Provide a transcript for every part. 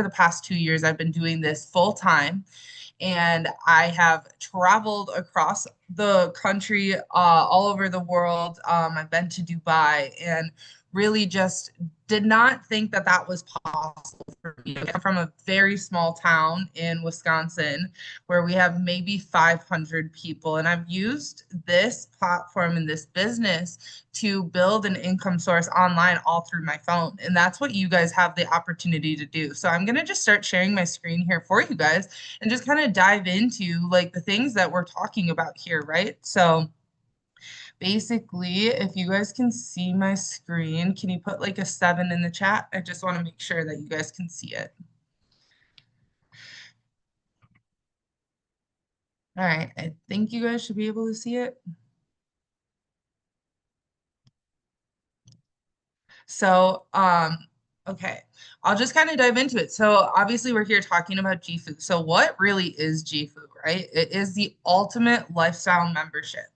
the past 2 years, I've been doing this full time, and I have traveled across the country, all over the world. I've been to Dubai and really just did not think that that was possible for me. I come from a very small town in Wisconsin where we have maybe 500 people, and I've used this platform and this business to build an income source online all through my phone. And that's what you guys have the opportunity to do. So I'm going to just start sharing my screen here for you guys and just kind of dive into like the things that we're talking about here, right? So basically, if you guys can see my screen, can you put like a 7 in the chat? I just want to make sure that you guys can see it. All right, I think you guys should be able to see it. So, okay, I'll just kind of dive into it. So obviously we're here talking about GFU. So what really is GFU, right? It is the ultimate lifestyle membership.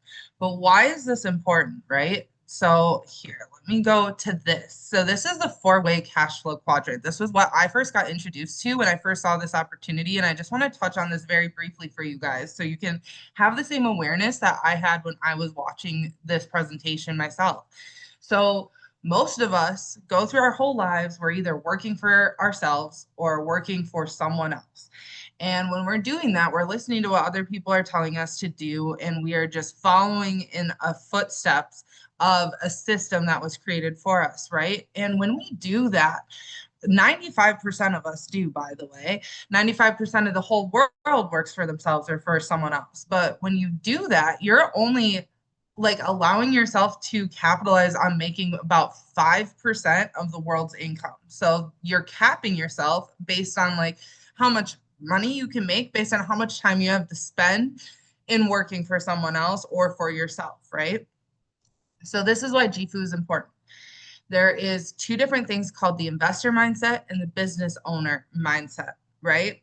But why is this important, right? So here, let me go to this. So this is the four-way cash flow quadrant. This was what I first got introduced to when I first saw this opportunity. And I just want to touch on this very briefly for you guys so you can have the same awareness that I had when I was watching this presentation myself. So most of us go through our whole lives, we're either working for ourselves or working for someone else. And when we're doing that, we're listening to what other people are telling us to do, and we are just following in a footsteps of a system that was created for us, right? And when we do that, 95% of us do, by the way. 95% of the whole world works for themselves or for someone else. But when you do that, you're only like allowing yourself to capitalize on making about 5% of the world's income. So you're capping yourself based on like how much money you can make based on how much time you have to spend in working for someone else or for yourself, right? So this is why GFU is important. There is two different things called the investor mindset and the business owner mindset, right?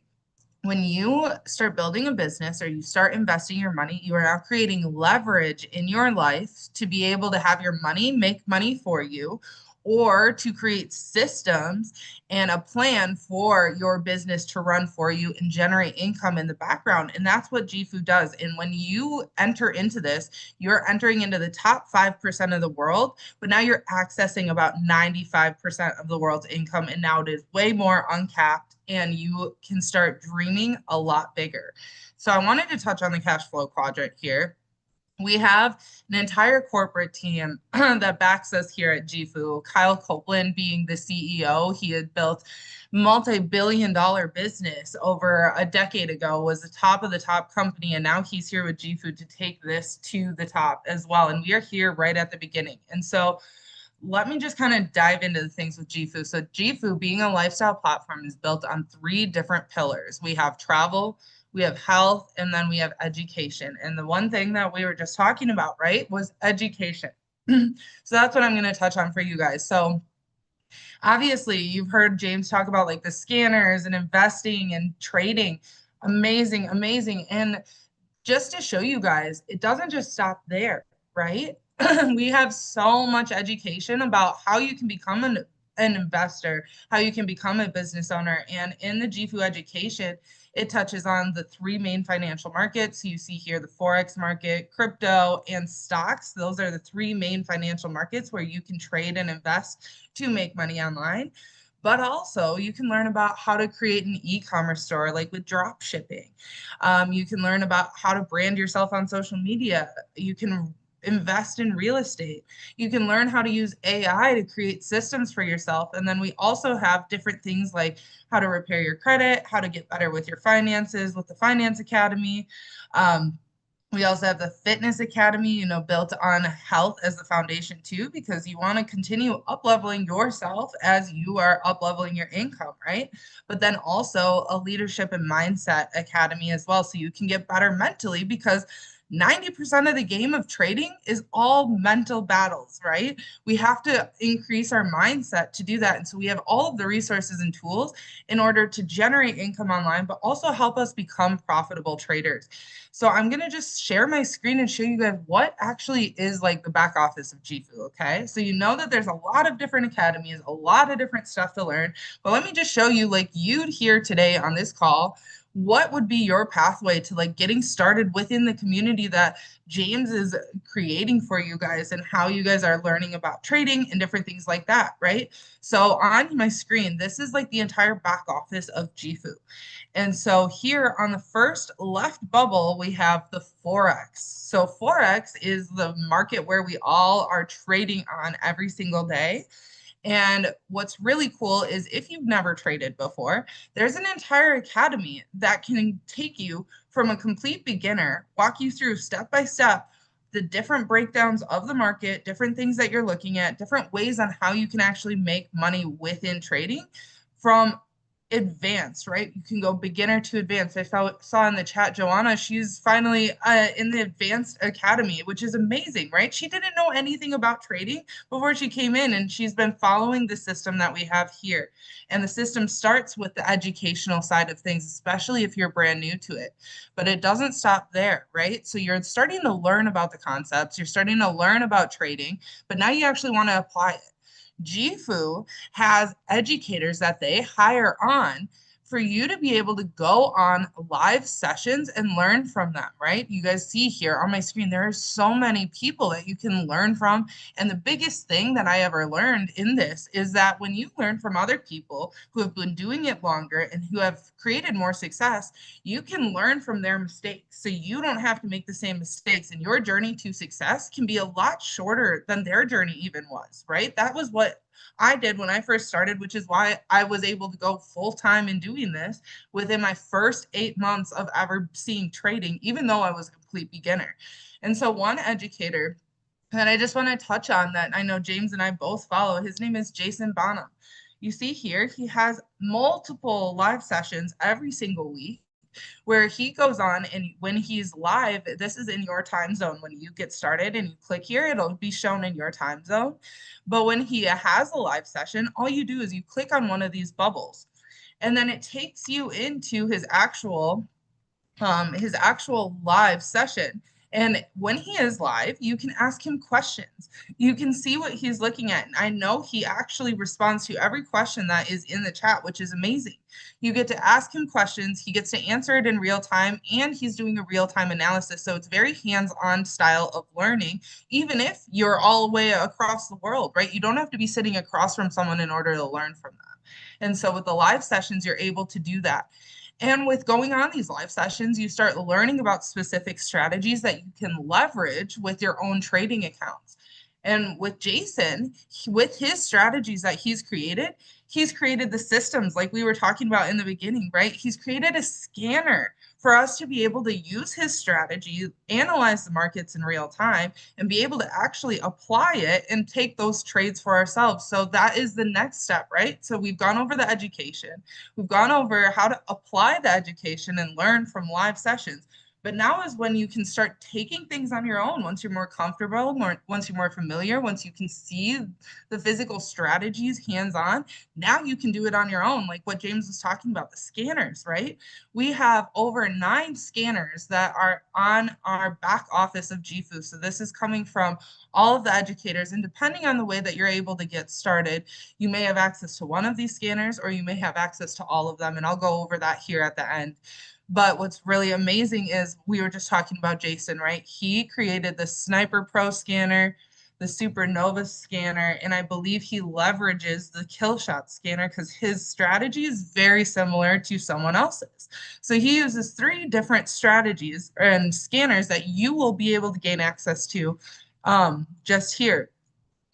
When you start building a business or you start investing your money, you are now creating leverage in your life to be able to have your money make money for you, or to create systems and a plan for your business to run for you and generate income in the background. And that's what GFU does. And when you enter into this, you're entering into the top 5% of the world, but now you're accessing about 95% of the world's income. And now it is way more uncapped and you can start dreaming a lot bigger. So I wanted to touch on the cash flow quadrant here. We have an entire corporate team that backs us here at GFU. Kyle Copeland being the CEO, he had built multi-billion-dollar business over a decade ago, was the top of the top company, and now he's here with GFU to take this to the top as well. And we are here right at the beginning. And so let me just kind of dive into the things with GFU. So GFU, being a lifestyle platform, is built on three different pillars. We have travel, we have health, and then we have education. And the one thing that we were just talking about, right, was education. So that's what I'm going to touch on for you guys. So obviously, you've heard James talk about like the scanners and investing and trading. Amazing, amazing. And just to show you guys, it doesn't just stop there, right? We have so much education about how you can become an investor, how you can become a business owner. And in the GFU education, it touches on the three main financial markets. You see here the Forex market, crypto, and stocks. Those are the three main financial markets where you can trade and invest to make money online. But also, you can learn about how to create an e-commerce store, like with drop shipping. You can learn about how to brand yourself on social media. You can invest in real estate. You can learn how to use AI to create systems for yourself. And then we also have different things like how to repair your credit, how to get better with your finances with the Finance Academy. We also have the Fitness Academy, built on health as the foundation too, because you want to continue up-leveling yourself as you are up-leveling your income, right? But then also a Leadership and Mindset Academy as well, so you can get better mentally, because 90% of the game of trading is all mental battles, right? We have to increase our mindset to do that. And so we have all of the resources and tools in order to generate income online, but also help us become profitable traders. So I'm going to just share my screen and show you guys what actually is like the back office of GFU, okay? So you know that there's a lot of different academies, a lot of different stuff to learn, but let me just show you like you'd hear today on this call, what would be your pathway to like getting started within the community that James is creating for you guys and how you guys are learning about trading and different things like that, right? So on my screen, this is like the entire back office of GFU. And so here on the first left bubble, we have the Forex. So Forex is the market where we all are trading on every single day. And what's really cool is if you've never traded before, there's an entire academy that can take you from a complete beginner, walk you through step by step the different breakdowns of the market, different things that you're looking at, different ways on how you can actually make money within trading from advanced, right? You can go beginner to advanced. I saw in the chat, Joanna, she's finally in the advanced academy, which is amazing, right? She didn't know anything about trading before she came in, and she's been following the system that we have here. And the system starts with the educational side of things, especially if you're brand new to it. But it doesn't stop there, right? So you're starting to learn about the concepts, you're starting to learn about trading, but now you actually want to apply it. GFU has educators that they hire on for you to be able to go on live sessions and learn from them, right? You guys see here on my screen, there are so many people that you can learn from. And the biggest thing that I ever learned in this is that when you learn from other people who have been doing it longer and who have created more success, you can learn from their mistakes. So you don't have to make the same mistakes, and your journey to success can be a lot shorter than their journey even was, right? That was what I did when I first started, which is why I was able to go full time in doing this within my first 8 months of ever seeing trading, even though I was a complete beginner. And so, one educator that I just want to touch on that I know James and I both follow, his name is Jason Bonham. You see here, he has multiple live sessions every single week where he goes on, and when he's live, this is in your time zone. When you get started and you click here, it'll be shown in your time zone. But when he has a live session, all you do is you click on one of these bubbles, and then it takes you into his actual live session. And when he is live, you can ask him questions. You can see what he's looking at. And I know he actually responds to every question that is in the chat, which is amazing. You get to ask him questions. He gets to answer it in real time, and he's doing a real time analysis. So it's very hands-on style of learning, even if you're all the way across the world, right? You don't have to be sitting across from someone in order to learn from them. And so with the live sessions, you're able to do that. And with going on these live sessions, you start learning about specific strategies that you can leverage with your own trading accounts. And with Jason, with his strategies that he's created the systems like we were talking about in the beginning, right? He's created a scanner for us to be able to use his strategy, analyze the markets in real time, and be able to actually apply it and take those trades for ourselves. So that is the next step, right? So we've gone over the education, we've gone over how to apply the education and learn from live sessions. But now is when you can start taking things on your own once you're more comfortable, once you're more familiar, once you can see the physical strategies hands on. Now you can do it on your own, like what James was talking about, the scanners, right? We have over 9 scanners that are on our back office of GFU. So this is coming from all of the educators. And depending on the way that you're able to get started, you may have access to one of these scanners or you may have access to all of them. And I'll go over that here at the end. But what's really amazing is we were just talking about Jason, right? He created the Sniper Pro scanner, the Supernova scanner, and I believe he leverages the Kill Shot scanner because his strategy is very similar to someone else's. So he uses 3 different strategies and scanners that you will be able to gain access to just here.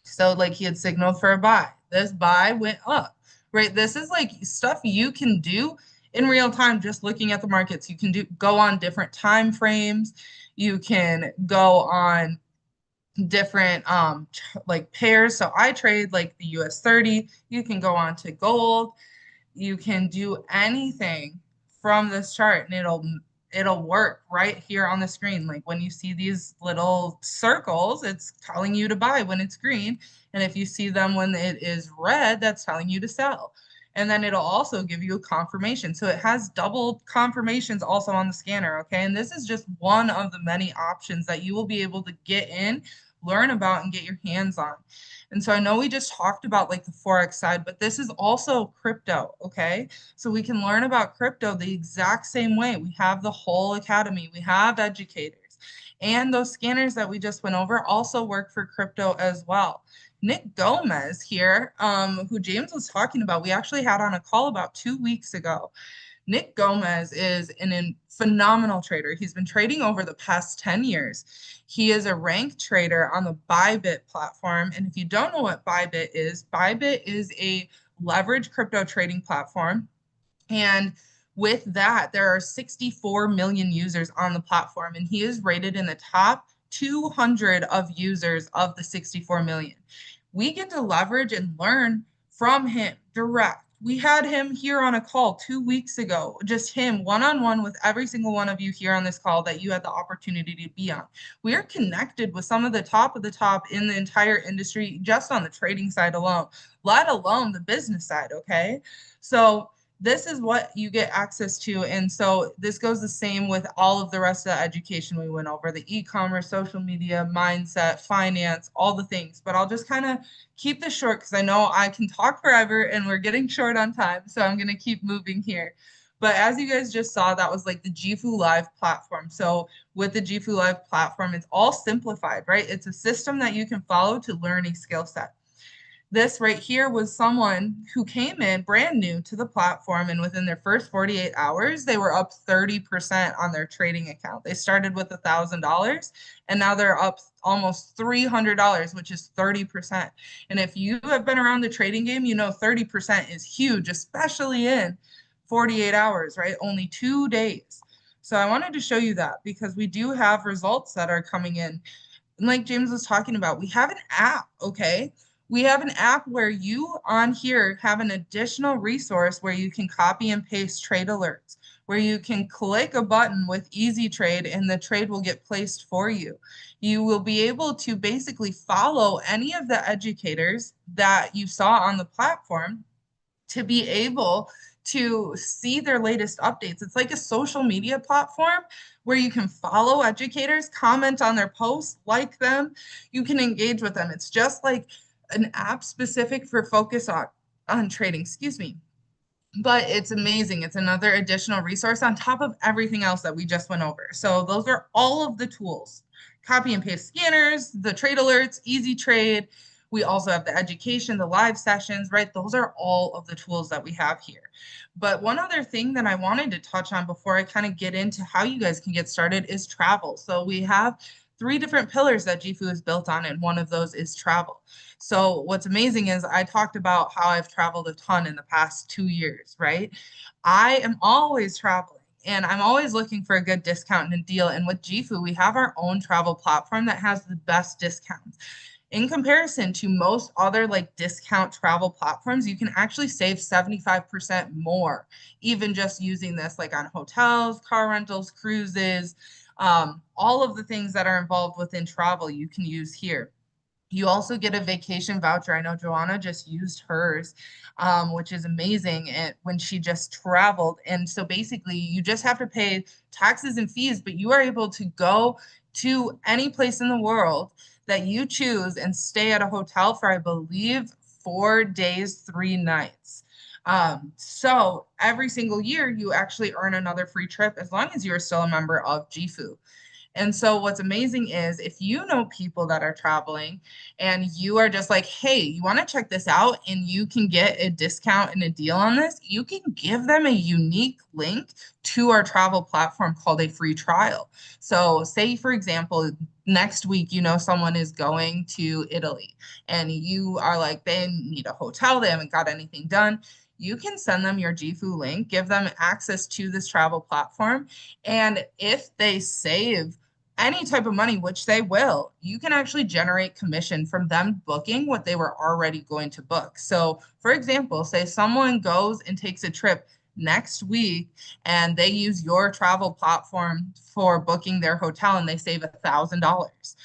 So like he had signaled for a buy. This buy went up, right? This is like stuff you can do in real time, just looking at the markets. You can go on different time frames. You can go on different like pairs. So I trade like the US 30. You can go on to gold. You can do anything from this chart, and it'll work right here on the screen. Like when you see these little circles, it's telling you to buy when it's green. And if you see them when it is red, that's telling you to sell. And then it'll also give you a confirmation. So it has double confirmations also on the scanner. Okay. And this is just one of the many options that you will be able to get in, learn about, and get your hands on. And so I know we just talked about like the Forex side, but this is also crypto. Okay. So we can learn about crypto the exact same way. We have the whole academy, we have educators. And those scanners that we just went over also work for crypto as well. Nick Gomez here, who James was talking about, we actually had on a call about 2 weeks ago. Nick Gomez is an phenomenal trader. He's been trading over the past 10 years. He is a ranked trader on the Bybit platform. And if you don't know what Bybit is a leverage crypto trading platform. And with that, there are 64 million users on the platform, and he is rated in the top 200 of users of the 64 million. We get to leverage and learn from him direct. We had him here on a call 2 weeks ago, just him one-on-one with every single one of you here on this call that you had the opportunity to be on. We are connected with some of the top in the entire industry, just on the trading side alone, let alone the business side, okay? So this is what you get access to. And so this goes the same with all of the rest of the education we went over, the e-commerce, social media, mindset, finance, all the things. But I'll just kind of keep this short because I know I can talk forever and we're getting short on time. So I'm going to keep moving here. But as you guys just saw, that was like the GFU Live platform. So with the GFU Live platform, it's all simplified, right? It's a system that you can follow to learn a skill set. This right here was someone who came in brand new to the platform, and within their first 48 hours, they were up 30% on their trading account. They started with $1,000 and now they're up almost $300, which is 30%. And if you have been around the trading game, you know 30% is huge, especially in 48 hours, right? Only 2 days. So I wanted to show you that because we do have results that are coming in. And like James was talking about, we have an app, okay? We have an app where you on here have an additional resource where you can copy and paste trade alerts, where you can click a button with Easy Trade and the trade will get placed for you. You will be able to basically follow any of the educators that you saw on the platform to be able to see their latest updates. It's like a social media platform where you can follow educators, comment on their posts, like them, you can engage with them. It's just like an app specific for focus on trading, excuse me. But it's amazing. It's another additional resource on top of everything else that we just went over. So those are all of the tools. Copy and paste scanners, the trade alerts, Easy Trade. We also have the education, the live sessions, right? Those are all of the tools that we have here. But one other thing that I wanted to touch on before I kind of get into how you guys can get started is travel. So we have 3 different pillars that GFU is built on, and one of those is travel. So what's amazing is I talked about how I've traveled a ton in the past 2 years, right? I am always traveling and I'm always looking for a good discount and a deal. And with GFU, we have our own travel platform that has the best discounts. In comparison to most other like discount travel platforms, you can actually save 75% more, even just using this like on hotels, car rentals, cruises, all of the things that are involved within travel you can use here. You also get a vacation voucher. I know Joanna just used hers, which is amazing when she just traveled. And so basically, you just have to pay taxes and fees, but you are able to go to any place in the world that you choose and stay at a hotel for, I believe, 4 days, 3 nights. So every single year, you actually earn another free trip as long as you are still a member of GFU. And so what's amazing is if you know people that are traveling and you are just like, hey, you want to check this out and you can get a discount and a deal on this, you can give them a unique link to our travel platform called a free trial. So say, for example, next week, you know, someone is going to Italy and you are like, they need a hotel, they haven't got anything done. You can send them your GFU link, give them access to this travel platform. And if they save any type of money, which they will, you can actually generate commission from them booking what they were already going to book. So, for example, say someone goes and takes a trip next week and they use your travel platform for booking their hotel and they save $1,000.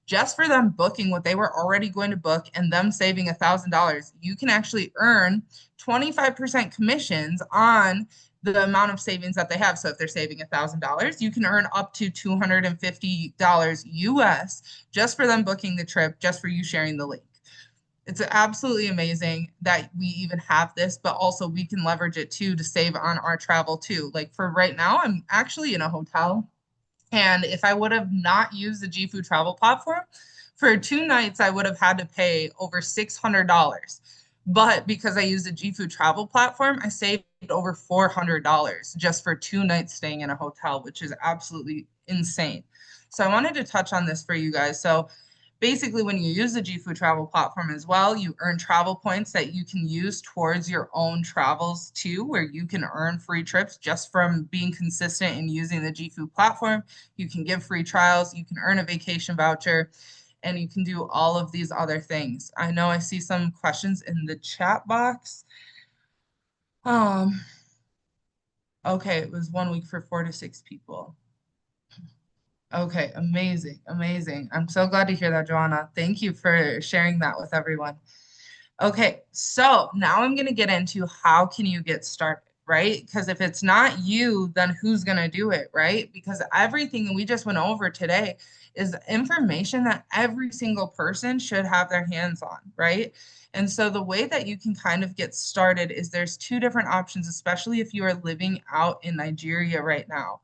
Just for them booking what they were already going to book and them saving $1,000, you can actually earn 25% commissions on the amount of savings that they have. So if they're saving $1,000, you can earn up to $250 US just for them booking the trip, just for you sharing the link. It's absolutely amazing that we even have this, but also we can leverage it too to save on our travel too. Like for right now, I'm actually in a hotel. And if I would have not used the G Food travel platform, for 2 nights, I would have had to pay over $600. But because I used the G Food travel platform, I saved over $400 just for 2 nights staying in a hotel, which is absolutely insane. So I wanted to touch on this for you guys. So basically, when you use the G Food travel platform as well, you earn travel points that you can use towards your own travels too, where you can earn free trips just from being consistent in using the G Food platform. You can give free trials, you can earn a vacation voucher, and you can do all of these other things. I know I see some questions in the chat box. Um, okay, it was 1 week for 4 to 6 people. Okay, amazing, amazing. I'm so glad to hear that, Joanna. Thank you for sharing that with everyone. Okay, so now I'm going to get into how can you get started, right? Because if it's not you, then who's going to do it, right? Because everything we just went over today is information that every single person should have their hands on, right? And so the way that you can kind of get started is there's two different options, especially if you are living out in Nigeria right now.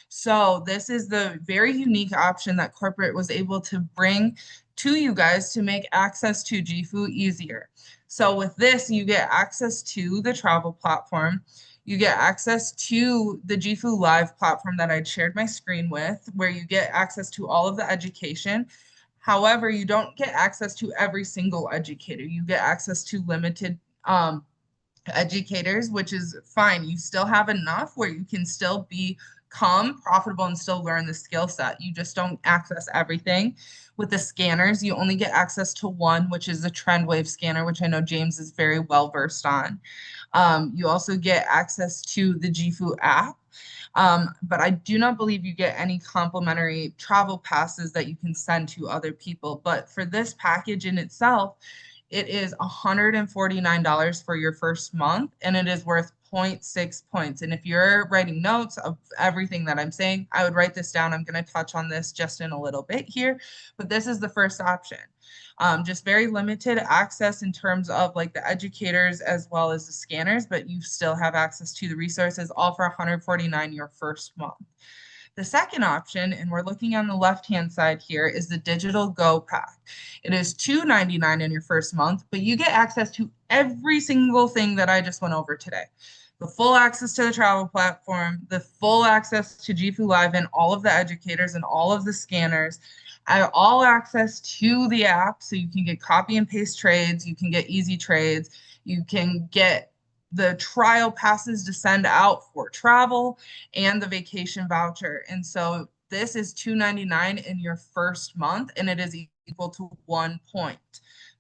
So this is the very unique option that corporate was able to bring to you guys to make access to GFU easier. So with this, you get access to the travel platform. You get access to the GFU Live platform that I shared my screen with, where you get access to all of the education. However, you don't get access to every single educator. You get access to limited educators, which is fine. You still have enough where you can still become profitable and still learn the skill set. You just don't access everything. With the scanners, you only get access to one, which is the TrendWave scanner, which I know James is very well versed on. You also get access to the GFU app. But I do not believe you get any complimentary travel passes that you can send to other people. But for this package in itself, it is $149 for your first month, and it is worth 0.6 points. And if you're writing notes of everything that I'm saying, I would write this down. I'm going to touch on this just in a little bit here, but this is the first option. Just very limited access in terms of like the educators as well as the scanners, but you still have access to the resources all for $149 your first month. The second option, and we're looking on the left-hand side here, is the Digital Go Pack. It is $299 in your first month, but you get access to every single thing that I just went over today. The full access to the travel platform, the full access to GFU Live and all of the educators and all of the scanners, all access to the app so you can get copy and paste trades, you can get easy trades, you can get the trial passes to send out for travel and the vacation voucher. And so this is $299 in your first month, and it is equal to 1 point.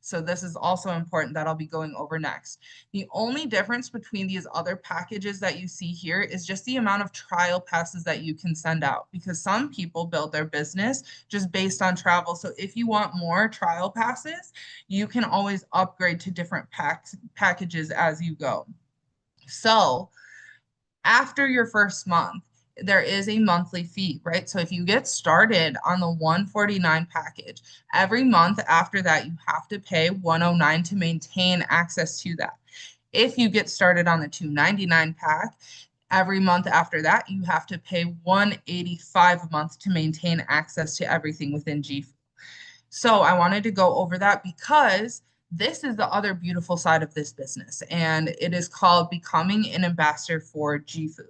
So this is also important that I'll be going over next. The only difference between these other packages that you see here is just the amount of trial passes that you can send out, because some people build their business just based on travel. So if you want more trial passes, you can always upgrade to different packages as you go. So after your first month, there is a monthly fee, right? So if you get started on the 149 package, every month after that, you have to pay 109 to maintain access to that. If you get started on the 299 pack, every month after that, you have to pay 185 a month to maintain access to everything within GFU. So I wanted to go over that because this is the other beautiful side of this business, and it is called becoming an ambassador for GFU.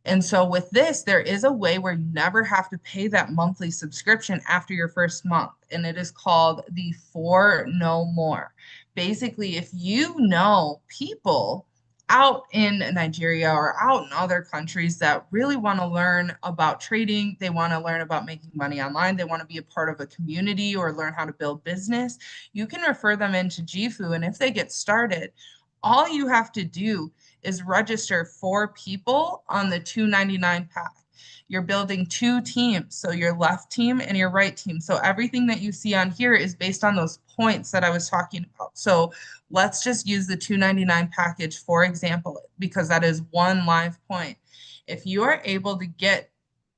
And so with this, there is a way where you never have to pay that monthly subscription after your first month, and it is called the For No More. Basically, if you know people out in Nigeria or out in other countries that really want to learn about trading, they want to learn about making money online, they want to be a part of a community or learn how to build business, you can refer them into GFU. And if they get started, all you have to do is register 4 people on the 299 pack. You're building 2 teams, so your left team and your right team. So everything that you see on here is based on those points that I was talking about. So let's just use the 299 package for example, because that is one live point. If you are able to get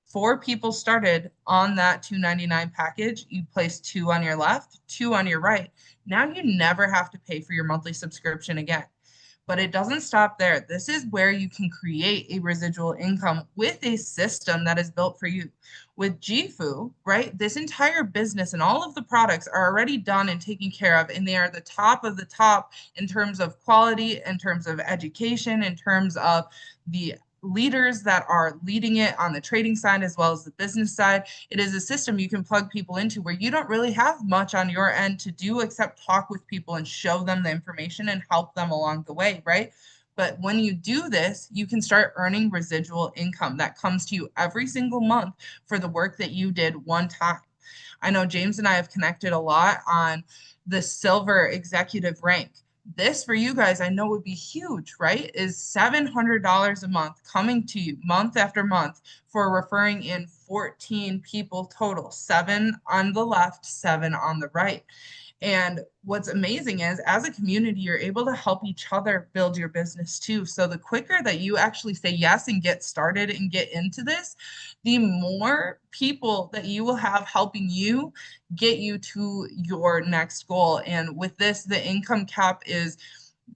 4 people started on that 299 package, you place 2 on your left, 2 on your right. Now you never have to pay for your monthly subscription again. But it doesn't stop there. This is where you can create a residual income with a system that is built for you. With GFU, right, this entire business and all of the products are already done and taken care of, and they are the top of the top in terms of quality, in terms of education, in terms of the leaders that are leading it on the trading side as well as the business side. It is a system you can plug people into where you don't really have much on your end to do except talk with people and show them the information and help them along the way, right? But when you do this, you can start earning residual income that comes to you every single month for the work that you did one time. I know James and I have connected a lot on the silver executive rank. This for you guys, I know would be huge, right? Is $700 a month coming to you month after month for referring in 14 people total, 7 on the left, 7 on the right. And what's amazing is as a community, you're able to help each other build your business too. So the quicker that you actually say yes and get started and get into this, the more people that you will have helping you get you to your next goal. And with this, the income cap is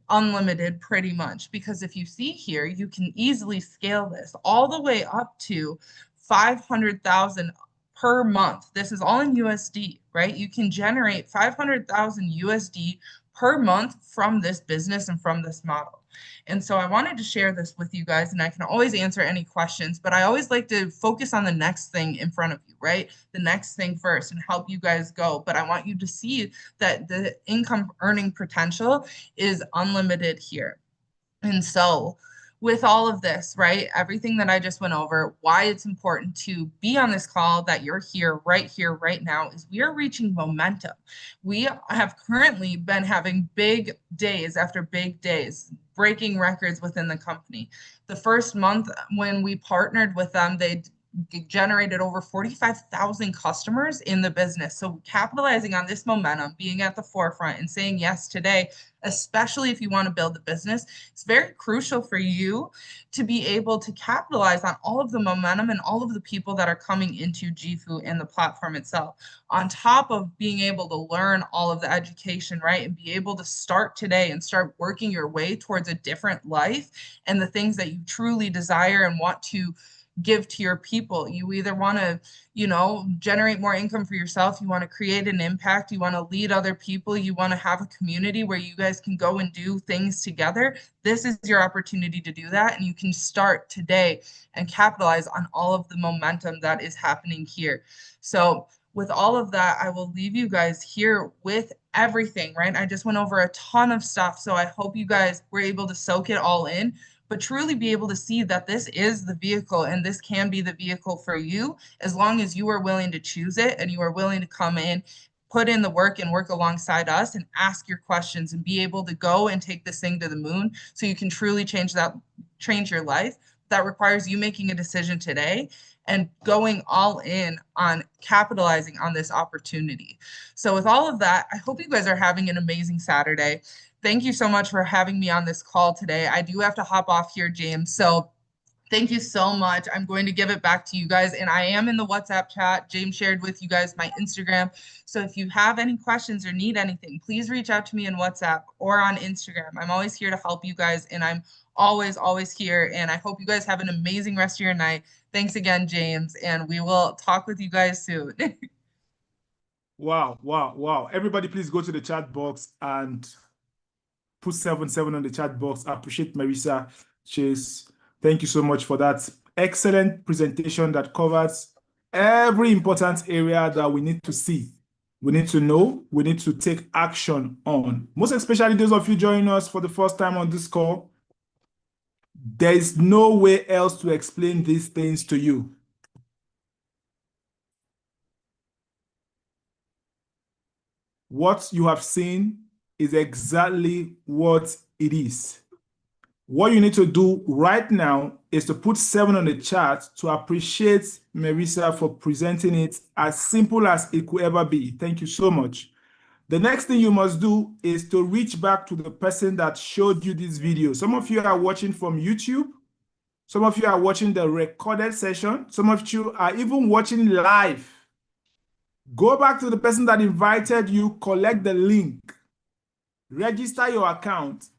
unlimited pretty much, because if you see here, you can easily scale this all the way up to 500,000 per month. This is all in USD, right? You can generate 500,000 USD per month from this business and from this model. And so I wanted to share this with you guys, and I can always answer any questions, but I always like to focus on the next thing in front of you, right? The next thing first and help you guys go. But I want you to see that the income earning potential is unlimited here. And so, with all of this, right, everything that I just went over, why it's important to be on this call, that you're here, right now, is we are reaching momentum. We have currently been having big days after big days, breaking records within the company. The first month when we partnered with them, they generated over 45,000 customers in the business. So capitalizing on this momentum, being at the forefront and saying yes today, especially if you want to build a business, it's very crucial for you to be able to capitalize on all of the momentum and all of the people that are coming into GFU and the platform itself. On top of being able to learn all of the education, right, and be able to start today and start working your way towards a different life and the things that you truly desire and want to give to your people. You either want to, generate more income for yourself, you want to create an impact, you want to lead other people, you want to have a community where you guys can go and do things together. This is your opportunity to do that, and you can start today and capitalize on all of the momentum that is happening here. So with all of that, I will leave you guys here with everything, right? I just went over a ton of stuff, so I hope you guys were able to soak it all in, but truly be able to see that this is the vehicle and this can be the vehicle for you as long as you are willing to choose it and you are willing to come in, put in the work and work alongside us and ask your questions and be able to go and take this thing to the moon so you can truly change your life. That requires you making a decision today and going all in on capitalizing on this opportunity. So with all of that, I hope you guys are having an amazing Saturday. Thank you so much for having me on this call today. I do have to hop off here, James. So thank you so much. I'm going to give it back to you guys. And I am in the WhatsApp chat. James shared with you guys my Instagram. So if you have any questions or need anything, please reach out to me in WhatsApp or on Instagram. I'm always here to help you guys. And I'm always here. And I hope you guys have an amazing rest of your night. Thanks again, James. And we will talk with you guys soon. Wow. Everybody, please go to the chat box and put 77 on the chat box. I appreciate Marissa Chase. Thank you so much for that excellent presentation that covers every important area that we need to see, we need to know, we need to take action on. Most especially those of you joining us for the first time on this call, there is no way else to explain these things to you. What you have seen is exactly what it is. What you need to do right now is to put 7 on the chat to appreciate Marissa for presenting it as simple as it could ever be. Thank you so much. The next thing you must do is to reach back to the person that showed you this video. Some of you are watching from YouTube. Some of you are watching the recorded session. Some of you are even watching live. Go back to the person that invited you, collect the link, register your account.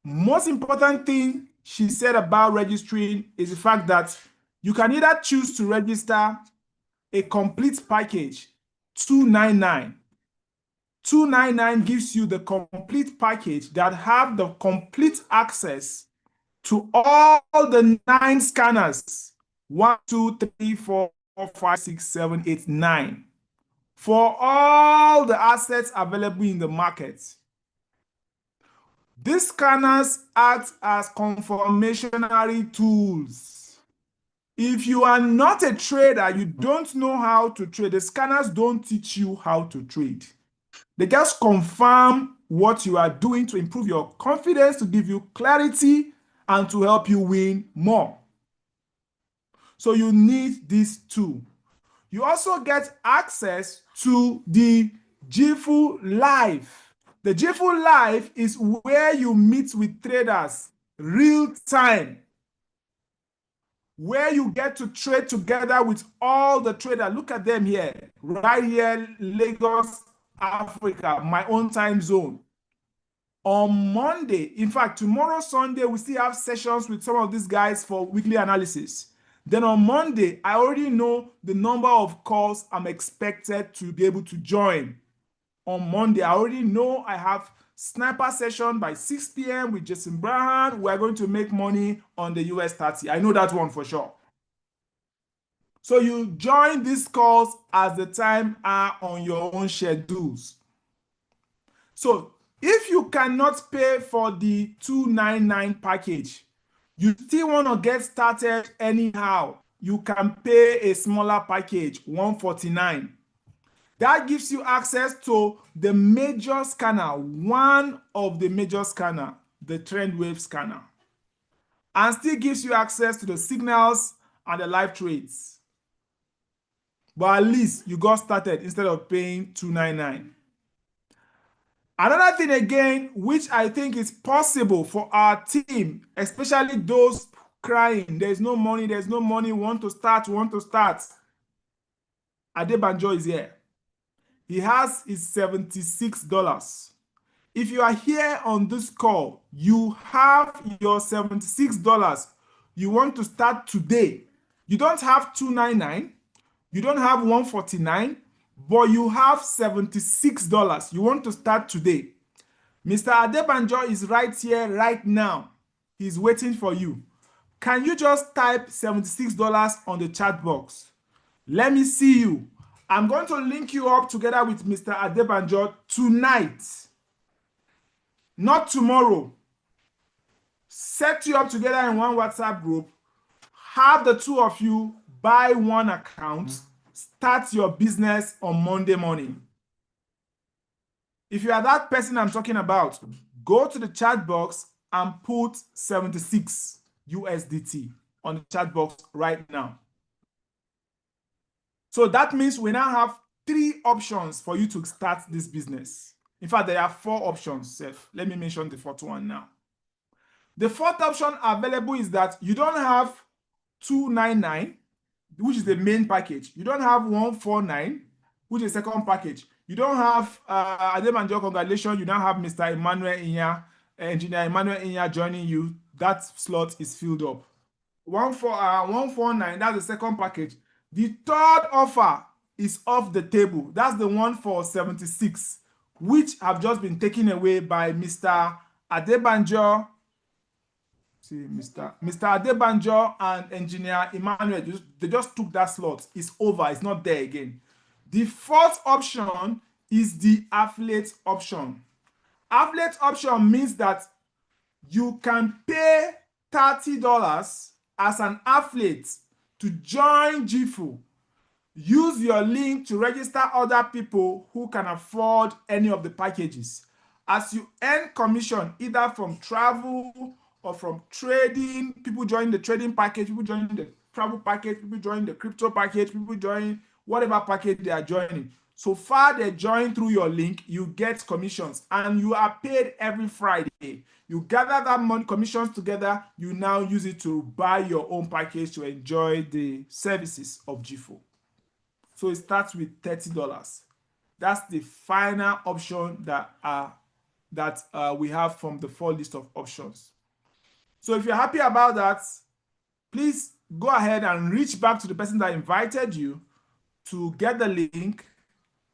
Most important thing she said about registering is the fact that you can either choose to register a complete package, 299. 299 gives you the complete package that have the complete access to all the 9 scanners. 1, 2, 3, 4, 5, 6, 7, 8, 9. For all the assets available in the market. These scanners act as confirmatory tools. If you are not a trader, you don't know how to trade. The scanners don't teach you how to trade. They just confirm what you are doing to improve your confidence, to give you clarity, and to help you win more. So you need these two. You also get access to the GFU Live. The GFU Live is where you meet with traders real time, where you get to trade together with all the traders. Look at them here, right here, Lagos, Africa, my own time zone. On Monday, in fact, tomorrow, Sunday, we still have sessions with some of these guys for weekly analysis. Then on Monday, I already know the number of calls I'm expected to be able to join. On Monday, I already know I have sniper session by 6 p.m. with Jason Brown. We're going to make money on the US 30. I know that one for sure. So you join these calls as the time are on your own schedules. So if you cannot pay for the 299 package, you still want to get started anyhow, you can pay a smaller package, 149. That gives you access to the major scanner, one of the major scanner, the trend wave scanner, and still gives you access to the signals and the live trades. But at least you got started instead of paying 299. Another thing again, which I think is possible for our team, especially those crying, there's no money, want to start. Adebanjo is here. He has his $76. If you are here on this call, you have your $76. You want to start today. You don't have 299. You don't have 149, but you have $76. You want to start today. Mr. Adebanjo is right here, right now. He's waiting for you. Can you just type $76 on the chat box? Let me see you. I'm going to link you up together with Mr. Adebanjo tonight, not tomorrow. Set you up together in one WhatsApp group. Have the two of you buy one account. Start your business on Monday morning. If you are that person I'm talking about, go to the chat box and put 76 USDT on the chat box right now. So that means we now have 3 options for you to start this business. In fact, there are 4 options, Seth. Let me mention the 4th one now. The 4th option available is that you don't have 299, which is the main package. You don't have 149, which is the second package. You don't have Adebanjo, congratulations. You don't have Mr. Emmanuel Inya, Engineer Emmanuel Inya joining you. That slot is filled up. 149, that's the second package. The 3rd offer is off the table. That's the one for 76, which have just been taken away by Mr. Adebanjo. See, Mr. Adebanjo and Engineer Emmanuel, they just took that slot. It's over. It's not there again. The 4th option is the affiliate option. Affiliate option means that you can pay $30 as an affiliate to join GFU. Use your link to register other people who can afford any of the packages. As you earn commission either from travel or from trading. People join the trading package, people join the travel package, people join the crypto package, people join whatever package they are joining. So far, they join through your link, you get commissions, and you are paid every Friday. You gather that money, commissions together, you now use it to buy your own package to enjoy the services of GIFO. So it starts with $30. That's the final option that we have from the full list of options. So if you're happy about that, please go ahead and reach back to the person that invited you to get the link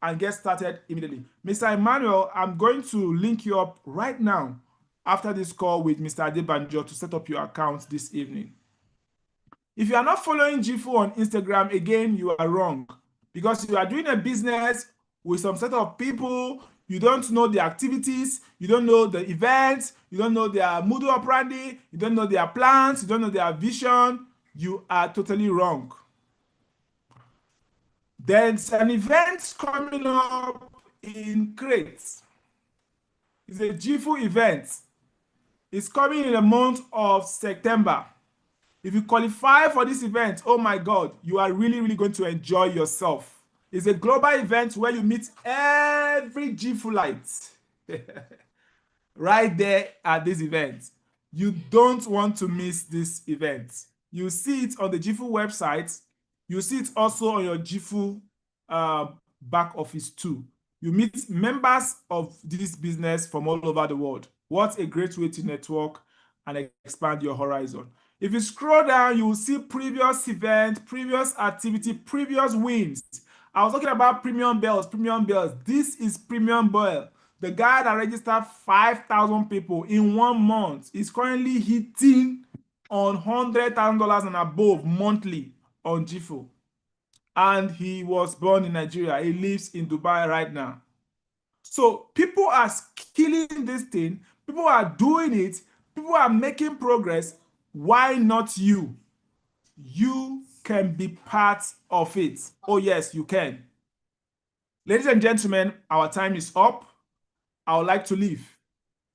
and get started immediately. Mr. Emmanuel, I'm going to link you up right now after this call with Mr. Adebanjo to set up your account this evening. If you are not following GIFO on Instagram, again, you are wrong, because you are doing a business with some set of people, you don't know the activities, you don't know the events, you don't know their modus operandi, you don't know their plans, you don't know their vision, you are totally wrong. There's an event coming up in Crete. It's a GIFO event. It's coming in the month of September. If you qualify for this event, oh my God, you are really, really going to enjoy yourself. It's a global event where you meet every GIFOlite right there at this event. You don't want to miss this event. You see it on the GIFO website. You see it also on your GIFO back office too. You meet members of this business from all over the world. What a great way to network and expand your horizon. If you scroll down, you will see previous event, previous activity, previous wins. I was talking about Premium Bells, Premium Bells. This is Premium Bell. The guy that registered 5,000 people in 1 month is currently hitting on $100,000 and above monthly on GIFO. And he was born in Nigeria. He lives in Dubai right now. So people are killing this thing. People are doing it. People are making progress. Why not you? You can be part of it. Oh, yes, you can. Ladies and gentlemen, our time is up. I would like to leave.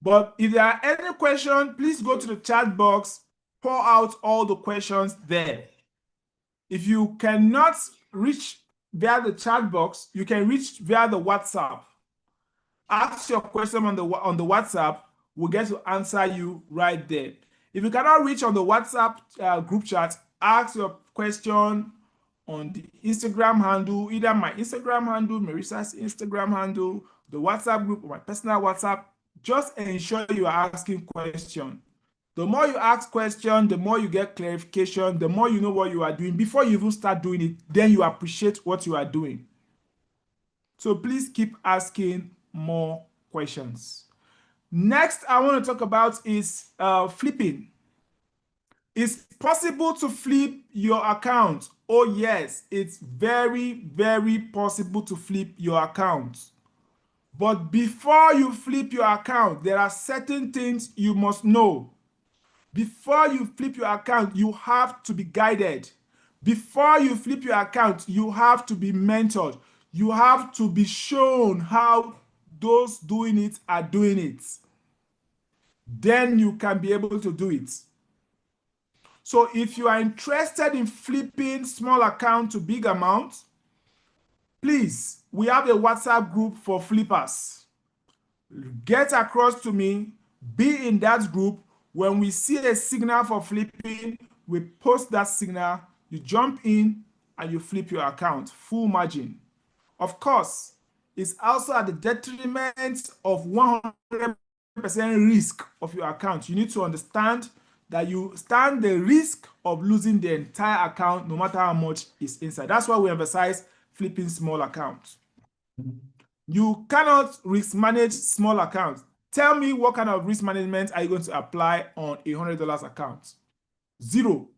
But if there are any questions, please go to the chat box, pour out all the questions there. If you cannot reach via the chat box, you can reach via the WhatsApp. Ask your question on the WhatsApp. We'll get to answer you right there. If you cannot reach on the WhatsApp group chat, ask your question on the Instagram handle, either my Instagram handle, Marissa's Instagram handle, the WhatsApp group, or my personal WhatsApp. Just ensure you are asking questions. The more you ask questions, the more you get clarification, the more you know what you are doing. Before you even start doing it, then you appreciate what you are doing. So please keep asking more questions. Next, I want to talk about is flipping. It's possible to flip your account. Oh yes, it's very, very possible to flip your account. But before you flip your account, there are certain things you must know. Before you flip your account, you have to be guided. Before you flip your account, you have to be mentored. You have to be shown how those doing it are doing it. Then you can be able to do it. So if you are interested in flipping small account to big amounts, please, we have a WhatsApp group for flippers. Get across to me, be in that group. When we see a signal for flipping, we post that signal, you jump in and you flip your account, full margin. Of course, it's also at the detriment of 100% risk of your account. You need to understand that you stand the risk of losing the entire account no matter how much is inside. That's why we emphasize flipping small accounts. You cannot risk manage small accounts. Tell me what kind of risk management are you going to apply on a $100 account? Zero.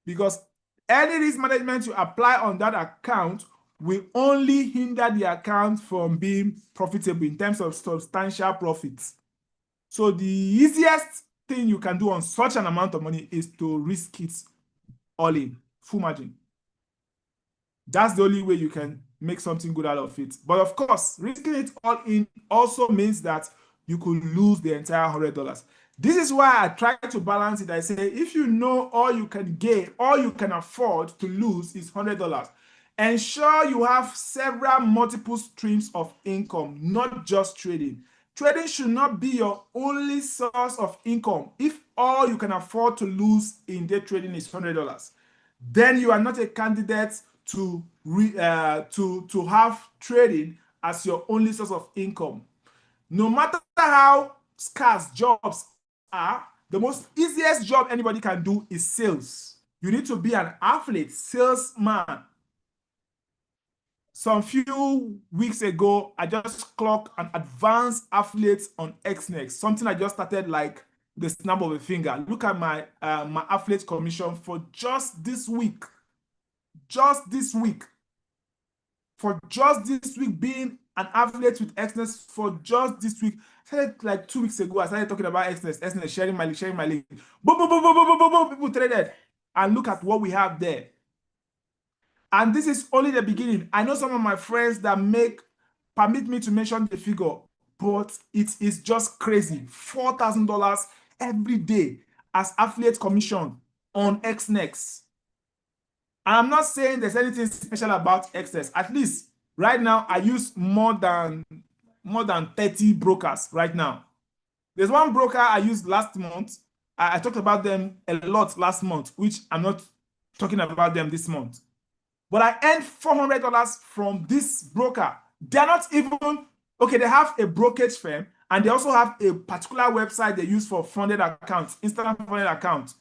Because any risk management you apply on that account will only hinder the account from being profitable in terms of substantial profits. So the easiest thing you can do on such an amount of money is to risk it all in, full margin. That's the only way you can make something good out of it. But of course, risking it all in also means that you could lose the entire $100. This is why I try to balance it. I say, if you know all you can gain, all you can afford to lose is $100, ensure you have several multiple streams of income, not just trading. Trading should not be your only source of income. If all you can afford to lose in day trading is $100, then you are not a candidate to have trading as your only source of income. No matter how scarce jobs are, the most easiest job anybody can do is sales. You need to be an athlete, salesman. Some few weeks ago, I just clocked an advanced affiliate on XNext, something I just started like the snap of a finger. Look at my my affiliate commission for just this week. Just this week. For just this week being an affiliate with XNext for just this week. I started like 2 weeks ago. I started talking about XNext, sharing my link. Boom, boom, boom, boom, boom, boom, boom, boom. People traded. And look at what we have there. And this is only the beginning. I know some of my friends that permit me to mention the figure, but it is just crazy. $4,000 every day as affiliate commission on XNext. And I'm not saying there's anything special about XNext. At least right now, I use more than 30 brokers right now. There's one broker I used last month. I talked about them a lot last month, which I'm not talking about them this month. But I earned $400 from this broker. They're not even, okay, they have a brokerage firm, and they also have a particular website they use for funded accounts, instant funded accounts.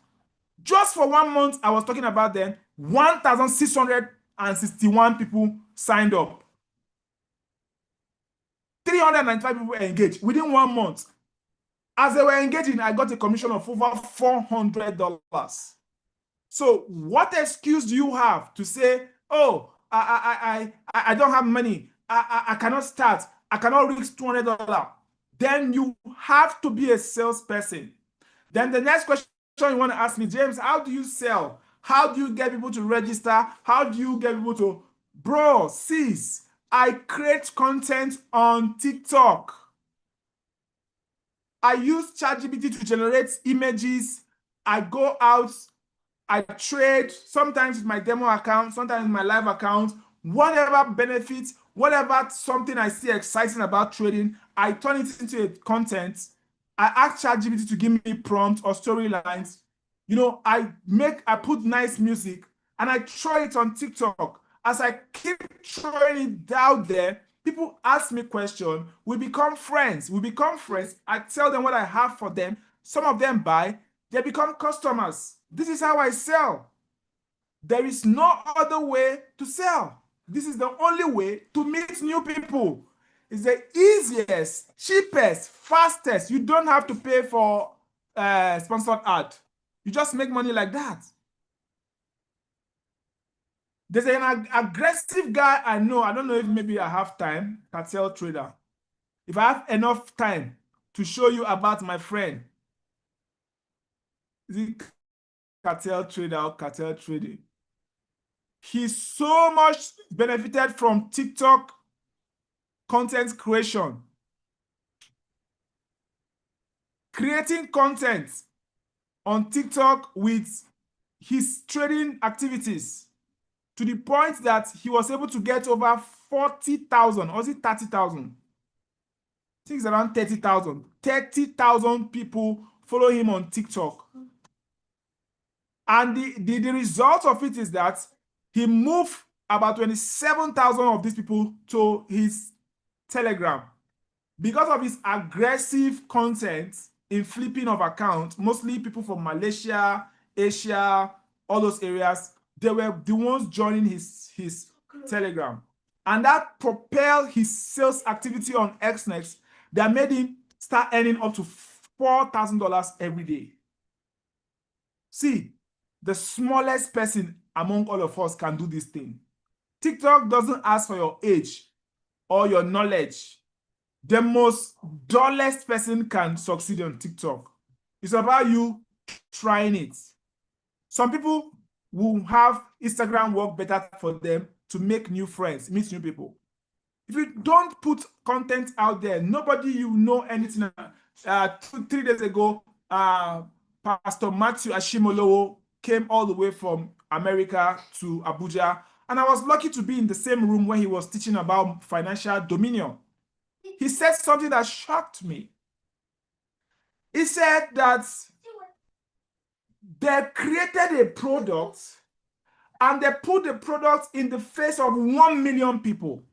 Just for 1 month, I was talking about them, 1,661 people signed up. 395 people engaged within 1 month. As they were engaging, I got a commission of over $400. So what excuse do you have to say, oh, I don't have money, I cannot start, I cannot reach $200? Then you have to be a salesperson. Then the next question you want to ask me, James, how do you sell? How do you get people to register? How do you get people to, bro, sis, I create content on TikTok. I use ChatGPT to generate images. I go out, I trade, sometimes with my demo account, sometimes with my live account. Whatever benefits, whatever something I see exciting about trading, I turn it into a content. I ask ChatGPT to give me prompts or storylines. You know, I put nice music and I throw it on TikTok. As I keep throwing it out there, people ask me questions. We become friends. I tell them what I have for them. Some of them buy. They become customers. This is how I sell. There is no other way to sell. This is the only way to meet new people. It's the easiest, cheapest, fastest. You don't have to pay for sponsored ad. You just make money like that. There's an aggressive guy I know. I don't know if maybe I have time, cartel trader. If I have enough time to show you about my friend, is it cartel trader or cartel trading? He's so much benefited from TikTok content creation. Creating content on TikTok with his trading activities to the point that he was able to get over 40,000, or is it 30,000? I think it's around 30,000. 30,000 people follow him on TikTok. And the result of it is that he moved about 27,000 of these people to his Telegram. Because of his aggressive content in flipping of accounts, mostly people from Malaysia, Asia, all those areas, they were the ones joining his Telegram. And that propelled his sales activity on XNext that made him start earning up to $4,000 every day. See, the smallest person among all of us can do this thing. TikTok doesn't ask for your age or your knowledge. The most dullest person can succeed on TikTok. It's about you trying it. Some people will have Instagram work better for them to make new friends, meet new people. If you don't put content out there, nobody you know anything. 3 days ago, Pastor Matthew Ashimolowo came all the way from America to Abuja, and I was lucky to be in the same room when he was teaching about financial dominion. He said something that shocked me. He said that they created a product and they put the product in the face of 1 million people.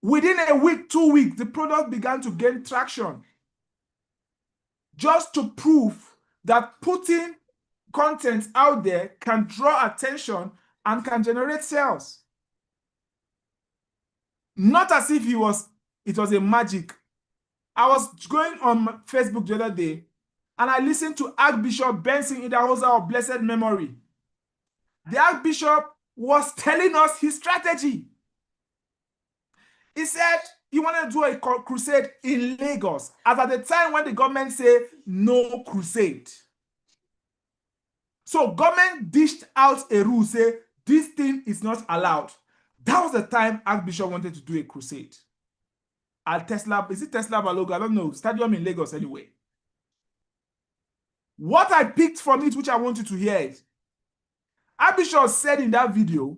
Within a week, 2 weeks, the product began to gain traction. Just to prove that putting content out there can draw attention and can generate sales. Not as if it was a magic. I was going on Facebook the other day and I listened to Archbishop Benson Idahosa of blessed memory. The Archbishop was telling us his strategy. He said he wanted to do a crusade in Lagos, as at the time when the government said no crusade. So government dished out a rule, say this thing is not allowed. That was the time Archbishop wanted to do a crusade. At Tesla, is it Tesla Balogo? I don't know. Stadium in Lagos anyway. What I picked from it, which I want you to hear it. Archbishop said in that video,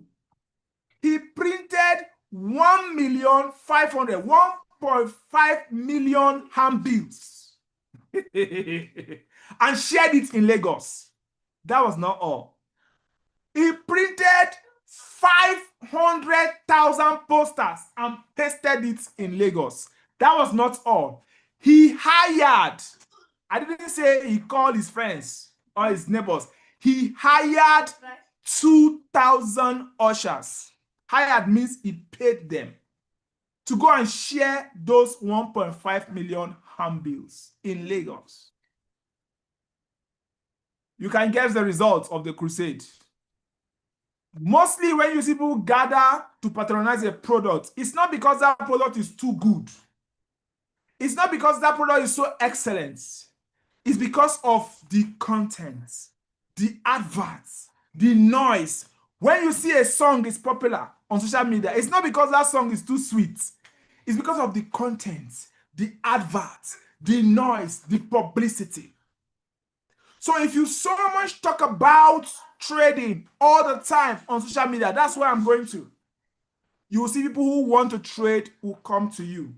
he printed 1.5 million handbills and shared it in Lagos. That was not all. He printed 500,000 posters and pasted it in Lagos. That was not all. He hired, I didn't say he called his friends or his neighbors. He hired 2,000 ushers. Hired means he paid them to go and share those 1.5 million handbills in Lagos. You can guess the results of the crusade. Mostly when you see people gather to patronize a product, it's not because that product is too good. It's not because that product is so excellent. It's because of the content, the adverts, the noise. When you see a song is popular on social media, it's not because that song is too sweet. It's because of the content, the adverts, the noise, the publicity. So if you so much talk about trading all the time on social media, that's where I'm going to. You will see people who want to trade who come to you.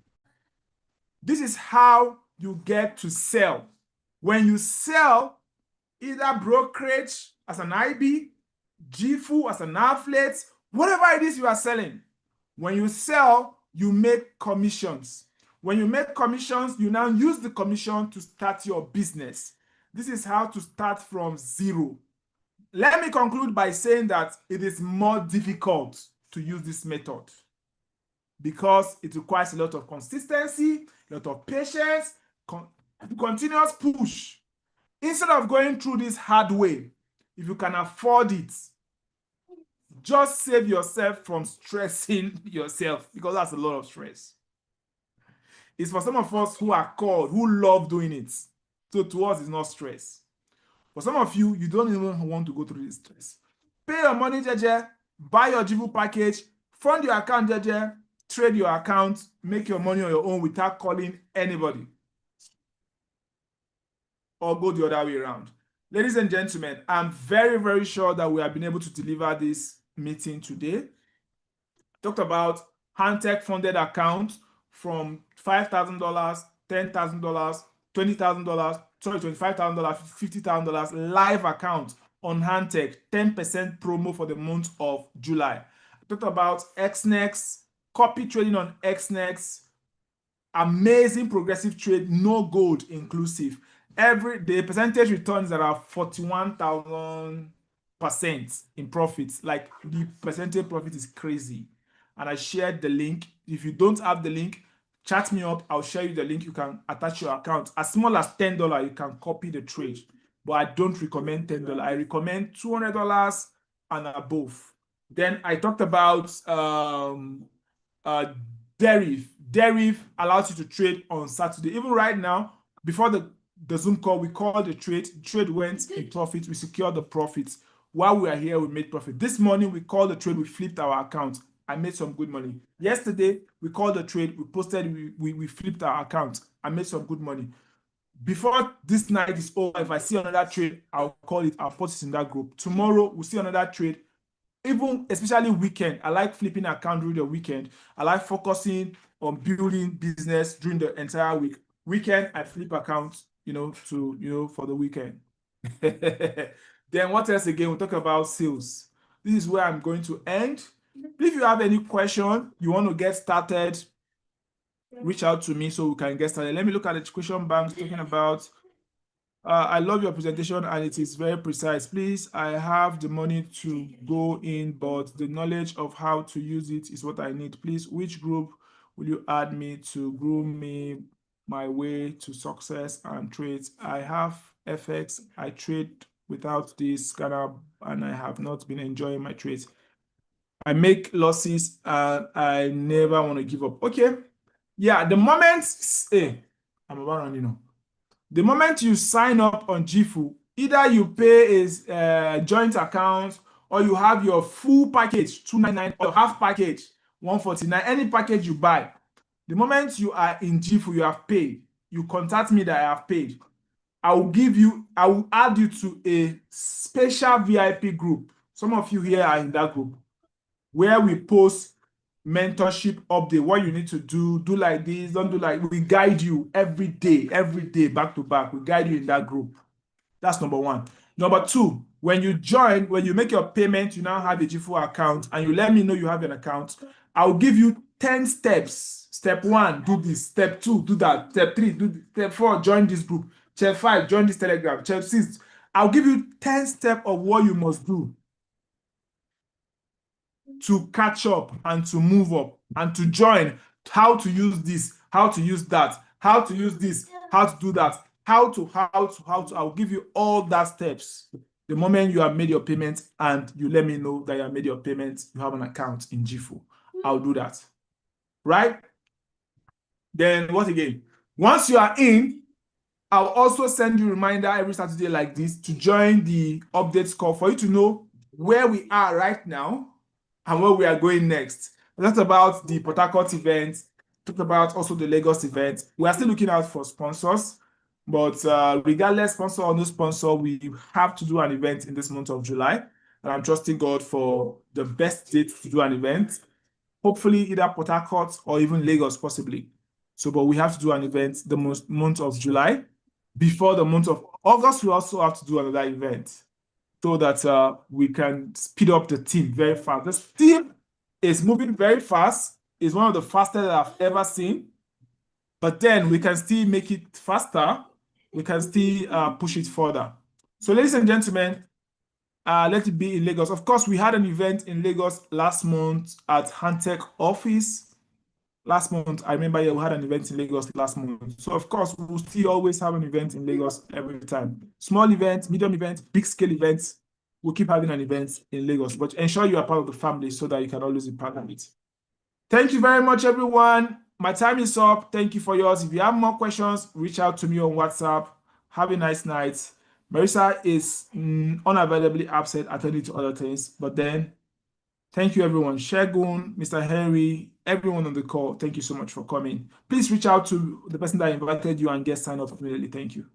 This is how you get to sell. When you sell, either brokerage as an IB, GFU as an affiliate, whatever it is you are selling, when you sell, you make commissions. When you make commissions, you now use the commission to start your business. This is how to start from zero. Let me conclude by saying that it is more difficult to use this method because it requires a lot of consistency, a lot of patience, continuous push. Instead of going through this hard way, if you can afford it, just save yourself from stressing yourself, because that's a lot of stress. It's for some of us who are called, who love doing it. So to us, it's not stress. For some of you, you don't even want to go through this stress. Pay your money, JJ, buy your GFU package, fund your account, JJ, trade your account, make your money on your own without calling anybody. Or go the other way around. Ladies and gentlemen, I'm very, very sure that we have been able to deliver this meeting today. Talked about Handtech funded accounts from $5,000, $10,000, $20,000, sorry, $25,000, $50,000 live account on Handtech, 10% promo for the month of July. I talked about XNext, copy trading on XNext, amazing progressive trade, no gold inclusive. The percentage returns that are 41,000% in profits. Like the percentage profit is crazy. And I shared the link. If you don't have the link, chat me up. I'll share you the link. You can attach your account. As small as $10, you can copy the trade. But I don't recommend $10. I recommend $200 and above. Then I talked about Deriv. Deriv allows you to trade on Saturday. Even right now, before the Zoom call, we called the trade. The trade went in profit. We secured the profits. While we are here, we made profit. This morning, we called the trade. We flipped our account. I made some good money. Yesterday, we called the trade. We posted. We flipped our account. I made some good money. before this night is over, if I see another trade, I'll call it, I'll post it in that group. Tomorrow, we'll see another trade. Even especially weekend, I like flipping account during the weekend. I like focusing on building business during the entire week. Weekend, I flip accounts, for the weekend. Then what else again? We'll talk about sales. This is where I'm going to end. If you have any question, you want to get started, reach out to me so we can get started. Let me look at the question banks talking about. I love your presentation and it is very precise. Please, I have the money to go in, but the knowledge of how to use it is what I need. Please, which group will you add me to groom me my way to success and trades? I have FX. I trade without this scanner and I have not been enjoying my trades. I make losses and I never want to give up. Okay. Yeah, the moment, I'm about running. The moment you sign up on GFU, either you pay a joint account or you have your full package, $299, or half package, $149, any package you buy. The moment you are in GFU, you have paid. You contact me that I have paid. I will add you to a special VIP group. Some of you here are in that group where we post mentorship update, what you need to do like this, don't do like, we guide you every day, back to back. We guide you in that group. That's number one. Number two, when you join, when you make your payment, you now have a GFO account and you let me know you have an account. I'll give you 10 steps. Step 1, do this. Step 2, do that. Step 3, do this. Step 4, join this group. Step 5, join this Telegram. Step 6, I'll give you 10 steps of what you must do to catch up and to move up and to join, how to use this, how to use that, how to use this, how to do that, how to. I'll give you all that steps. The moment you have made your payment and you let me know that you have made your payment, you have an account in GFO. I'll do that. Right? Then what again? Once you are in, I'll also send you a reminder every Saturday like this to join the updates call for you to know where we are right now and where we are going next. We talked about the Port Harcourt event, talked about also the Lagos event. We are still looking out for sponsors, but regardless, sponsor or no sponsor, we have to do an event in this month of July. And I'm trusting God for the best date to do an event. Hopefully either Port Harcourt or even Lagos possibly. So, but we have to do an event the month of July. Before the month of August, we also have to do another event so that we can speed up the team very fast. This team is moving very fast. It's one of the fastest that I've ever seen. But then we can still make it faster. We can still push it further. So ladies and gentlemen, let it be in Lagos. Of course, we had an event in Lagos last month at Hantech office. Last month, I remember we had an event in Lagos last month. So, of course, we'll still always have an event in Lagos every time. Small events, medium events, big scale events. We'll keep having an event in Lagos, but ensure you are part of the family so that you can always be part of it. Thank you very much, everyone. My time is up. Thank you for yours. If you have more questions, reach out to me on WhatsApp. Have a nice night. Marissa is unavailably absent, attending to other things, but then thank you, everyone. Shegun, Mr. Henry, everyone on the call, thank you so much for coming. Please reach out to the person that invited you and get signed up immediately. Thank you.